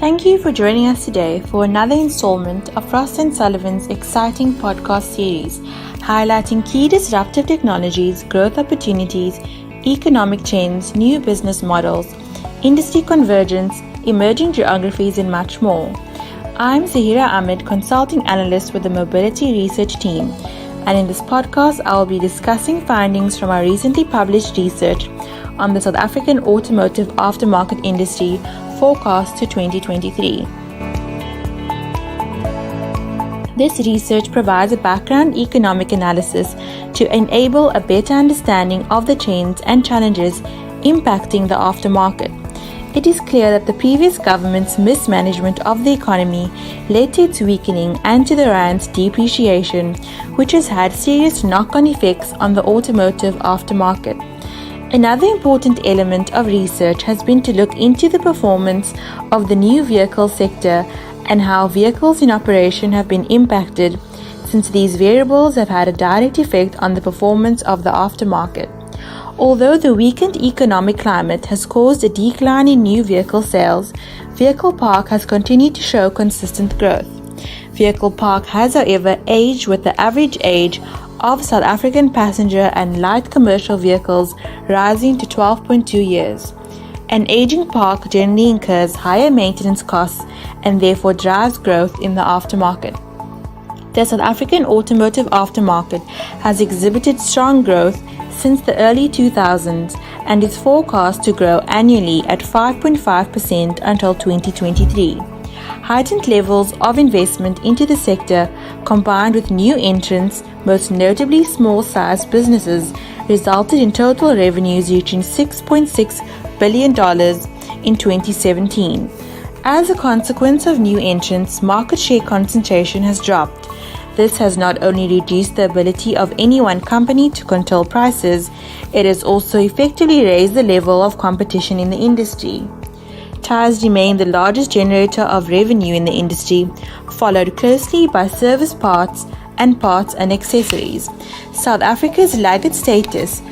Thank you for joining us today for another installment of Frost & Sullivan's exciting podcast series, highlighting key disruptive technologies, growth opportunities, economic trends, new business models, industry convergence, emerging geographies, and much more. I'm Zahira Ahmed, Consulting Analyst with the Mobility Research Team, and in this podcast I will be discussing findings from our recently published research on the South African automotive aftermarket industry forecast to 2023. This research provides a background economic analysis to enable a better understanding of the trends and challenges impacting the aftermarket. It is clear that the previous government's mismanagement of the economy led to its weakening and to the rand's depreciation, which has had serious knock-on effects on the automotive aftermarket. Another important element of research has been to look into the performance of the new vehicle sector and how vehicles in operation have been impacted, since these variables have had a direct effect on the performance of the aftermarket. Although the weakened economic climate has caused a decline in new vehicle sales, vehicle park has continued to show consistent growth. Vehicle park has, however, aged, with the average age of South African passenger and light commercial vehicles rising to 12.2 years. An aging park generally incurs higher maintenance costs and therefore drives growth in the aftermarket. The South African automotive aftermarket has exhibited strong growth since the early 2000s and is forecast to grow annually at 5.5% until 2023. Heightened levels of investment into the sector, combined with new entrants, most notably small-sized businesses, resulted in total revenues reaching $6.6 billion in 2017. As a consequence of new entrants, market share concentration has dropped. This has not only reduced the ability of any one company to control prices, it has also effectively raised the level of competition in the industry. Tyres remain the largest generator of revenue in the industry, followed closely by service parts and accessories. South Africa's laggard status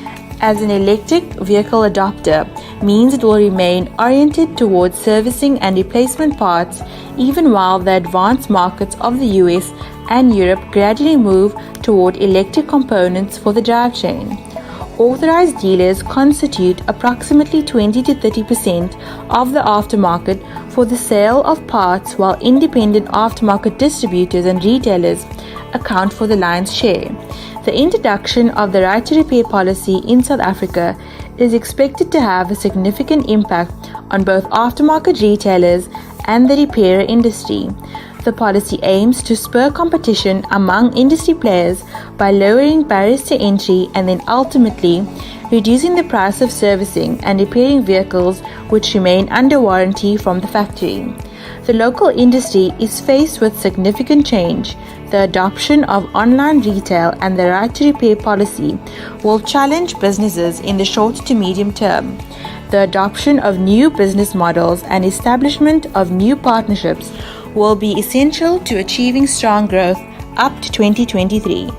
as an electric vehicle adopter means it will remain oriented towards servicing and replacement parts, even while the advanced markets of the US and Europe gradually move toward electric components for the drivetrain. Authorized dealers constitute approximately 20 to 30% of the aftermarket for the sale of parts, while independent aftermarket distributors and retailers account for the lion's share. The introduction of the right to repair policy in South Africa is expected to have a significant impact on both aftermarket retailers and the repair industry. The policy aims to spur competition among industry players by lowering barriers to entry and then ultimately reducing the price of servicing and repairing vehicles which remain under warranty from the factory. The local industry is faced with significant change. The adoption of online retail and the right to repair policy will challenge businesses in the short to medium term. The adoption of new business models and establishment of new partnerships will be essential to achieving strong growth up to 2023.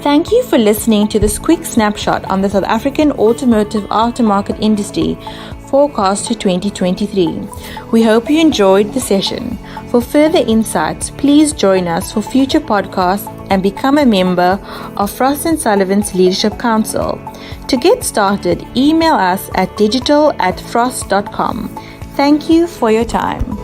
Thank you for listening to this quick snapshot on the South African automotive aftermarket industry forecast to 2023. We hope you enjoyed the session. For further insights, please join us for future podcasts and become a member of Frost & Sullivan's Leadership Council. To get started, email us at digital@frost.com. Thank you for your time.